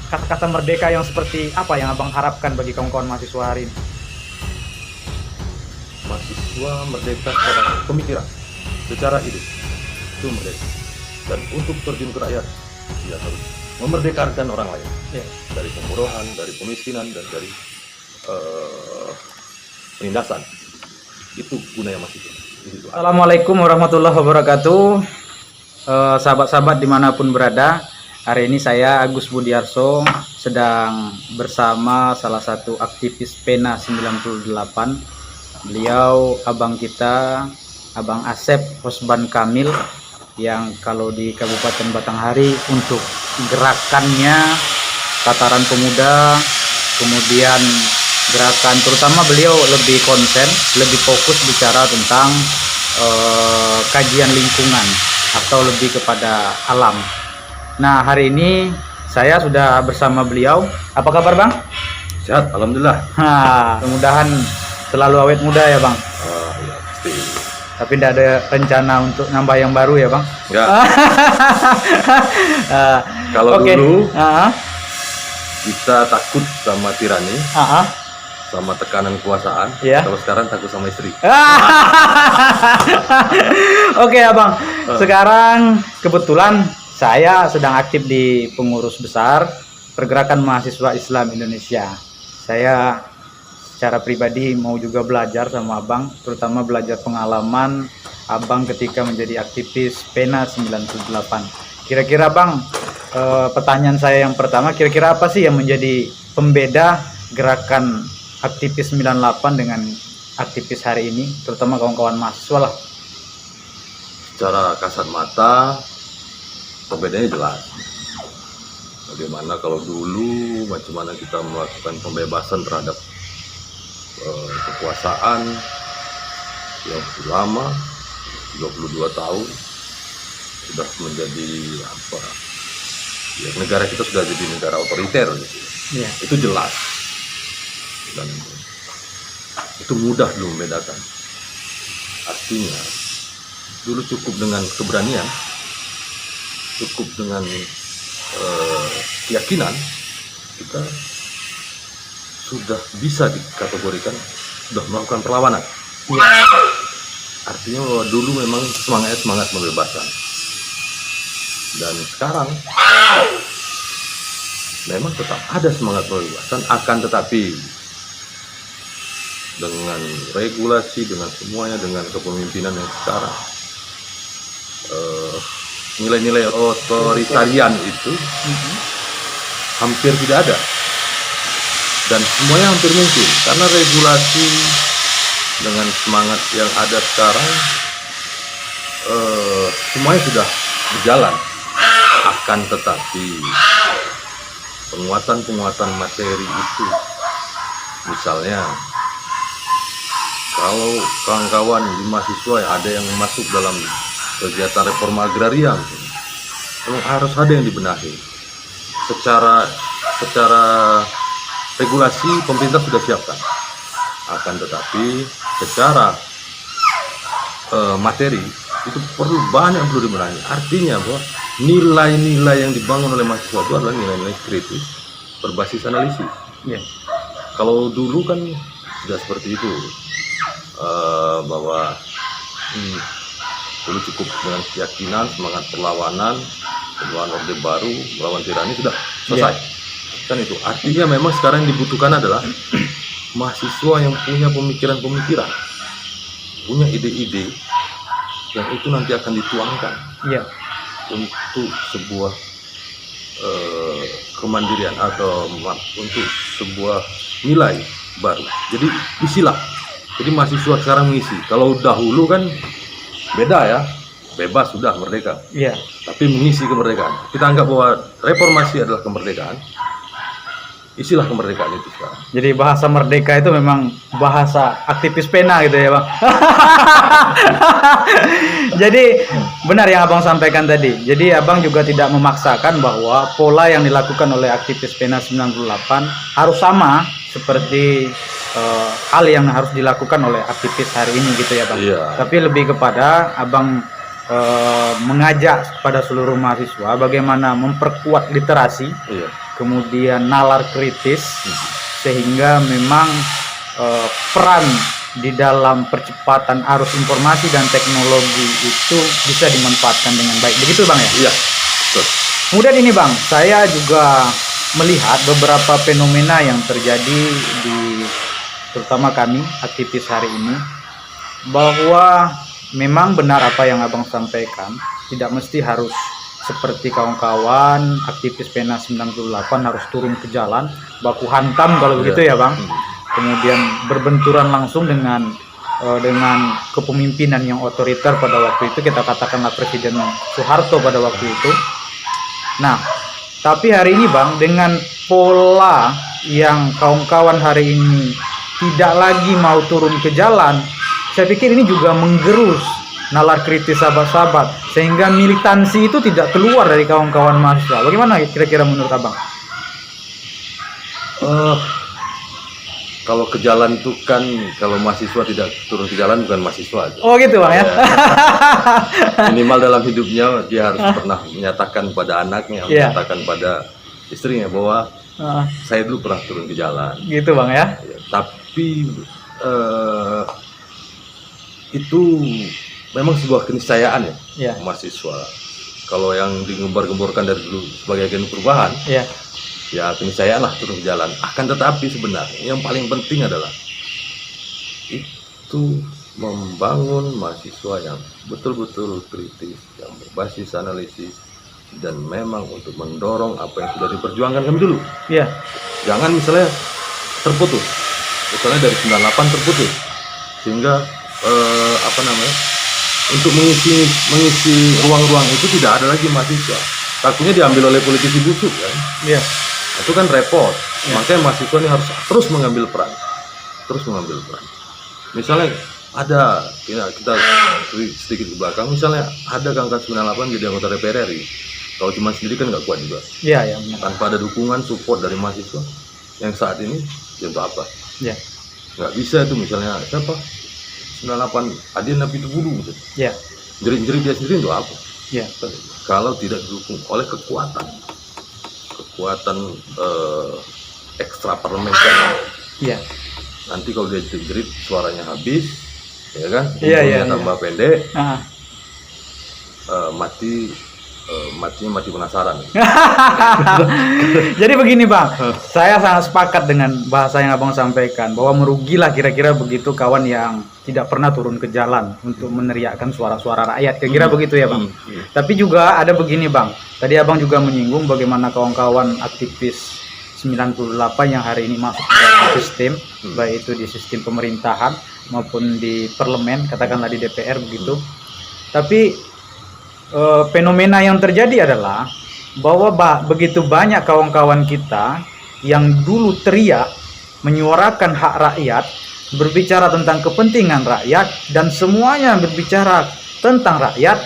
kata-kata merdeka yang seperti apa yang abang harapkan bagi kawan-kawan mahasiswa hari ini? Mahasiswa merdeka secara pemikiran, secara ide, itu merdeka. Dan untuk terjun ke rakyat, dia harus memerdekakan orang lain dari pemburuan, dari pemiskinan, dan dari penindasan. Itu gunanya mahasiswa. Assalamualaikum warahmatullahi wabarakatuh. Sahabat-sahabat dimanapun berada, hari ini saya Agus Budiarso sedang bersama salah satu aktivis PENA 98. Beliau abang kita, Abang Asep Hosban Kamil, yang kalau di Kabupaten Batanghari untuk gerakannya Tataran Pemuda, kemudian gerakan terutama beliau lebih konsen, lebih fokus bicara tentang kajian lingkungan atau lebih kepada alam. Nah, hari ini saya sudah bersama beliau. Apa kabar, Bang? Sehat, alhamdulillah. Mudah-mudahan selalu awet muda ya, Bang. Ya, pasti. Tapi tidak ada rencana untuk nambah yang baru ya, Bang? Enggak. Kalau dulu kita takut sama tirani, sama tekanan kekuasaan. Kalau sekarang takut sama istri. Oke, Abang. Sekarang kebetulan saya sedang aktif di pengurus besar Pergerakan Mahasiswa Islam Indonesia. Saya secara pribadi mau juga belajar sama Abang, terutama belajar pengalaman Abang ketika menjadi aktivis PENA 98. Kira-kira, Bang, pertanyaan saya yang pertama, kira-kira apa sih yang menjadi pembeda gerakan aktivis 98 dengan aktivis hari ini, terutama kawan-kawan mahasiswa lah? Secara kasat mata, perbedaannya jelas. Bagaimana kalau dulu, macam mana kita melakukan pembebasan terhadap kekuasaan yang lama, 22 tahun, sudah menjadi apa? Ya, negara kita sudah jadi negara otoriter, gitu. Itu jelas. Dan itu mudah dulu membedakan. Artinya dulu cukup dengan keberanian, cukup dengan keyakinan, kita sudah bisa dikategorikan sudah melakukan perlawanan. Artinya bahwa dulu memang semangat pembebasan. Dan sekarang memang tetap ada semangat pembebasan, akan tetapi dengan regulasi, dengan semuanya, dengan kepemimpinan yang sekarang, nilai-nilai otoritarian itu hampir tidak ada. Dan semuanya hampir mungkin, karena regulasi dengan semangat yang ada sekarang, semuanya sudah berjalan. Akan tetapi penguatan materi itu, misalnya kalau kawan-kawan di mahasiswa ada yang masuk dalam kegiatan reforma agraria, memang harus ada yang dibenahi. Secara regulasi pemerintah sudah siapkan, akan tetapi secara materi itu banyak perlu dibenahi. Artinya bahwa nilai-nilai yang dibangun oleh mahasiswa itu adalah nilai-nilai kritis berbasis analisis. Kalau dulu kan tidak seperti itu, bahwa dulu cukup dengan keyakinan, semangat perlawanan orde baru, melawan tirani, sudah selesai. Kan itu artinya memang sekarang yang dibutuhkan adalah mahasiswa yang punya pemikiran-pemikiran, punya ide-ide yang itu nanti akan dituangkan untuk sebuah kemandirian atau untuk sebuah nilai baru. Jadi isilah. Jadi mahasiswa sekarang mengisi. Kalau dahulu kan beda ya, bebas sudah merdeka. Tapi mengisi kemerdekaan. Kita anggap bahwa reformasi adalah kemerdekaan. Isilah kemerdekaan itu sekarang. Jadi bahasa merdeka itu memang bahasa aktivis PENA gitu ya, Bang. Jadi benar yang Abang sampaikan tadi. Jadi Abang juga tidak memaksakan bahwa pola yang dilakukan oleh aktivis PENA 98 harus sama seperti hal yang harus dilakukan oleh aktivis hari ini gitu ya, Bang. Tapi lebih kepada Abang mengajak kepada seluruh mahasiswa bagaimana memperkuat literasi, kemudian nalar kritis, sehingga memang peran di dalam percepatan arus informasi dan teknologi itu bisa dimanfaatkan dengan baik. Begitu Bang ya? Iya, betul. Kemudian ini Bang, saya juga melihat beberapa fenomena yang terjadi di terutama kami aktivis hari ini, bahwa memang benar apa yang Abang sampaikan, tidak mesti harus seperti kawan-kawan aktivis PENA 98 harus turun ke jalan baku hantam kalau begitu ya Bang. Kemudian berbenturan langsung dengan kepemimpinan yang otoriter pada waktu itu, kita katakanlah Presiden Soeharto pada waktu itu. Nah, tapi hari ini Bang, dengan pola yang kawan-kawan hari ini tidak lagi mau turun ke jalan, saya pikir ini juga menggerus nalar kritis sahabat-sahabat, sehingga militansi itu tidak keluar dari kawan-kawan mahasiswa. Bagaimana kira-kira menurut Abang? Kalau ke jalan itu kan, kalau mahasiswa tidak turun ke jalan bukan mahasiswa. Oh gitu Bang ya? Minimal dalam hidupnya dia harus pernah menyatakan pada anaknya, menyatakan pada istrinya bahwa saya dulu pernah turun ke jalan. Gitu Bang ya? Tapi itu memang sebuah keniscayaan ya, mahasiswa. Kalau yang digembar-gemborkan dari dulu sebagai agen perubahan, ya keniscayaan lah turun ke jalan. Akan tetapi sebenarnya yang paling penting adalah itu membangun mahasiswa yang betul-betul kritis, yang berbasis analisis, dan memang untuk mendorong apa yang sudah diperjuangkan kami dulu. Jangan misalnya terputus, misalnya dari 98 terputus, sehingga untuk mengisi ruang-ruang itu tidak ada lagi mahasiswa. Takutnya diambil oleh politisi busuk kan? Itu kan repot. Makanya mahasiswa ini harus terus mengambil peran. Misalnya ada, kita sedikit ke belakang, misalnya ada angkat 98 jadi anggota DPR RI. Kalau cuma sendiri kan nggak kuat juga. Tanpa ada dukungan, support dari mahasiswa yang saat ini, ya untuk apa? Nggak bisa itu, misalnya siapa? 98 Adin Napi Tubulu gitu. Jerit-jerit dia sendiri untuk apa? Kalau tidak didukung oleh kekuatan ekstra parlementer. Nanti kalau dia jerit suaranya habis, ya kan? Tambah pendek, mati penasaran. Jadi begini Bang, saya sangat sepakat dengan bahasa yang Abang sampaikan, bahwa merugilah kira-kira begitu kawan yang tidak pernah turun ke jalan untuk meneriakkan suara-suara rakyat, kira-kira begitu ya Bang. Tapi juga ada begini Bang, tadi Abang juga menyinggung bagaimana kawan-kawan aktivis 98 yang hari ini masuk ke dalam sistem, baik itu di sistem pemerintahan maupun di parlemen, katakanlah di DPR begitu. Tapi fenomena yang terjadi adalah bahwa begitu banyak kawan-kawan kita yang dulu teriak menyuarakan hak rakyat, berbicara tentang kepentingan rakyat, dan semuanya berbicara tentang rakyat.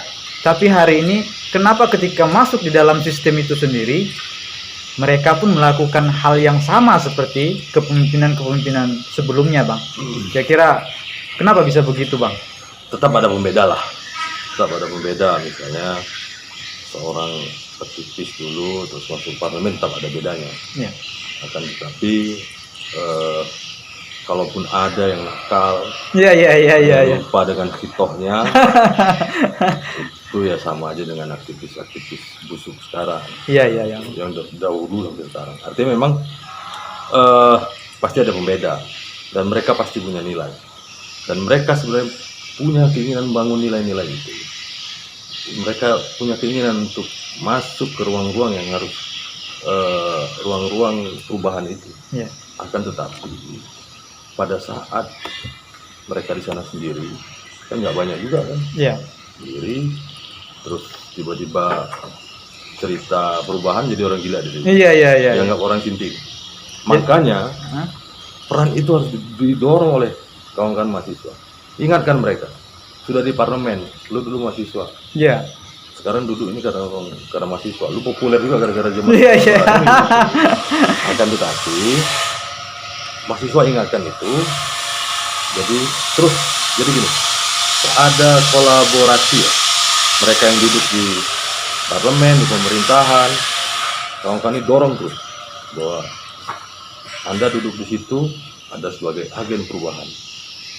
Tapi hari ini kenapa ketika masuk di dalam sistem itu sendiri, mereka pun melakukan hal yang sama seperti kepemimpinan sebelumnya Bang? Kira-kira kenapa bisa begitu Bang? Tetap ada pembeda lah. Misalnya seorang aktivis dulu terus masuk parlemen, tetap ada bedanya. Akan tetapi kalaupun ada yang nakal, lupa dengan hitohnya, itu ya sama aja dengan aktivis busuk sekarang. Yang dahulu sampai sekarang. Artinya memang pasti ada pembeda, dan mereka pasti punya nilai, dan mereka sebenarnya punya keinginan bangun nilai-nilai itu. Mereka punya keinginan untuk masuk ke ruang-ruang yang harus ruang-ruang perubahan itu. Akan tetapi pada saat mereka di sana sendiri, kan nggak banyak juga kan, sendiri, terus tiba-tiba cerita perubahan jadi orang gila di sini. Dianggap orang sinting. Makanya peran itu harus didorong oleh kawan-kawan mahasiswa. Ingatkan mereka, sudah di parlemen, lu dulu mahasiswa. Sekarang duduk ini karena mahasiswa. Lu populer juga gara-gara zaman. Akan tetapi mahasiswa ingatkan itu. Jadi gini, ada kolaborasi ya. Mereka yang duduk di parlemen, di pemerintahan, kawan-kawan ini dorong terus bahwa Anda duduk di situ ada sebagai agen perubahan,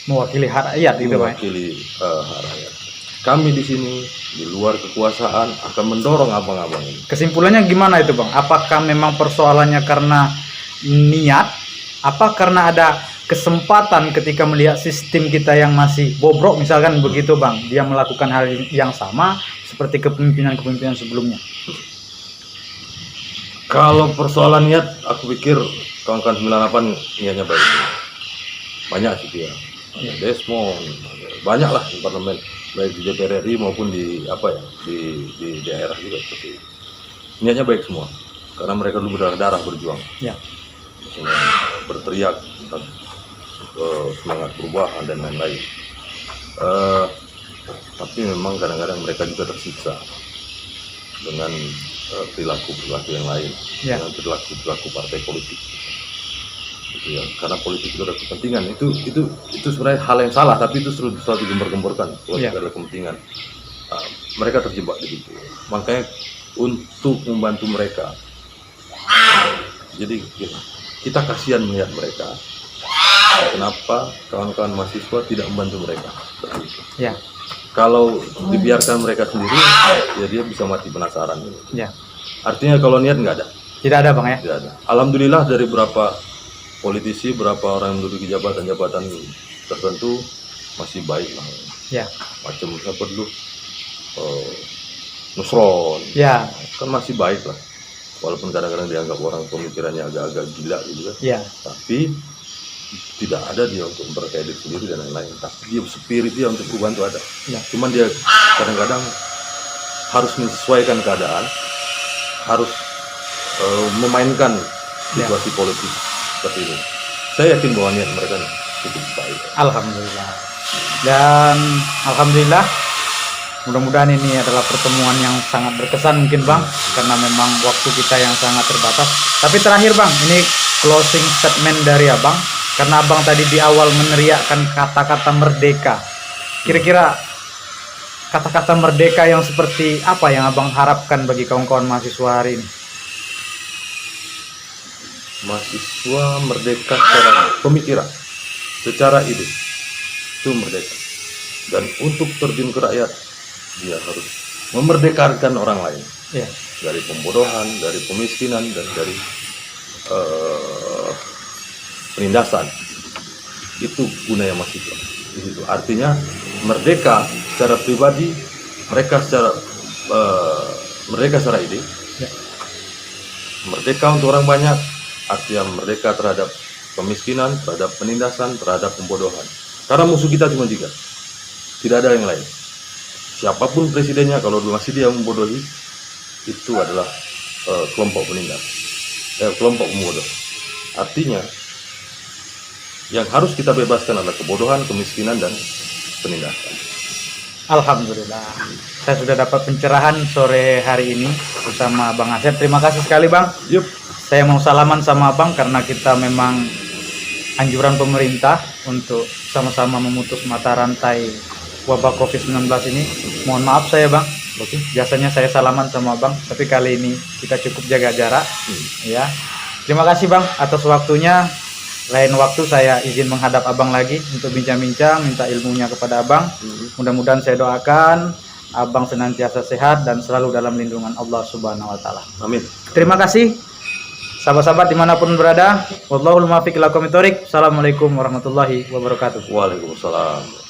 Mewakili hak rakyat gitu Bang. mewakili hak rakyat. Kami di sini di luar kekuasaan akan mendorong abang-abang ini. Kesimpulannya gimana itu Bang? Apakah memang persoalannya karena niat? Apa karena ada kesempatan ketika melihat sistem kita yang masih bobrok misalkan begitu Bang? Dia melakukan hal yang sama seperti kepemimpinan-kepemimpinan sebelumnya. Kalau persoalan niat, aku pikir kawan-kawan 98 niatnya baik. Banyak sih ya. Ada Desmond, banyak lah di parlemen, baik di DPR RI maupun di di daerah juga seperti itu. Niatnya baik semua, karena mereka dulu berdarah berjuang, Ya. semua berteriak tentang semangat perubahan dan lain-lain. Tapi memang kadang-kadang mereka juga tersiksa dengan perilaku-perilaku yang lain, Ya. dengan perilaku partai politik. Gitu ya. Karena politik itu ada kepentingan, itu sebenarnya hal yang salah, tapi itu selalu digembar-gemborkan politik Ya. adalah kepentingan. Mereka terjebak di situ, makanya untuk membantu mereka, jadi kita kasihan melihat mereka, kenapa kawan-kawan mahasiswa tidak membantu mereka. Ya. Kalau dibiarkan mereka sendiri, ya dia bisa mati penasaran. Ya. Artinya kalau niat nggak ada. Tidak ada Bang ya? Tidak ada. Alhamdulillah dari beberapa politisi, berapa orang yang menduduki jabatan-jabatan tertentu masih baik lah. Ya. Macam siapa dulu, Nusron, Ya. kan masih baik lah. Walaupun kadang-kadang dianggap orang pemikirannya agak-agak gila gitu kan. Ya. Tapi tidak ada dia untuk memperkaya diri sendiri dan lain-lain. Tapi dia spirit dia untuk perubahan itu ada. Ya. Cuman dia kadang-kadang harus menyesuaikan keadaan, harus memainkan situasi politik seperti ini. Saya yakin bahwa niat mereka cukup baik. Alhamdulillah. Dan alhamdulillah mudah-mudahan ini adalah pertemuan yang sangat berkesan mungkin Bang, karena memang waktu kita yang sangat terbatas. Tapi terakhir Bang, ini closing statement dari Abang, karena Abang tadi di awal meneriakkan kata-kata merdeka. Kira-kira kata-kata merdeka yang seperti apa yang Abang harapkan bagi kawan-kawan mahasiswa hari ini? Mahasiswa merdeka secara pemikiran, secara ide, itu merdeka. Dan untuk terjun ke rakyat, dia harus memerdekakan orang lain Ya. dari pembodohan, dari pemiskinan, dan dari penindasan. Itu gunanya mahasiswa. Itu artinya merdeka secara pribadi, mereka secara merdeka secara ide, Ya. merdeka untuk orang banyak, artinya merdeka terhadap pemiskinan, terhadap penindasan, terhadap pembodohan. Karena musuh kita cuma 3, tidak ada yang lain. Siapapun presidennya, kalau masih dia membodohi, itu adalah kelompok penindas, kelompok pembodoh. Artinya yang harus kita bebaskan adalah kebodohan, kemiskinan, dan penindasan. Alhamdulillah, saya sudah dapat pencerahan sore hari ini bersama Bang Asep. Terima kasih sekali Bang. Yup. Saya mau salaman sama Abang karena kita memang anjuran pemerintah untuk sama-sama memutus mata rantai wabah COVID-19 ini. Mohon maaf saya Bang, Oke. biasanya saya salaman sama Abang, tapi kali ini kita cukup jaga jarak. Ya, terima kasih Bang atas waktunya. Lain waktu saya izin menghadap Abang lagi untuk bincang-bincang, minta ilmunya kepada Abang. Mudah-mudahan saya doakan Abang senantiasa sehat dan selalu dalam lindungan Allah Subhanahu wa Ta'ala. Amin. Terima kasih sahabat-sahabat dimanapun berada. Wallahul muwaffiq ila aqwamit thoriq. Assalamualaikum warahmatullahi wabarakatuh. Waalaikumsalam.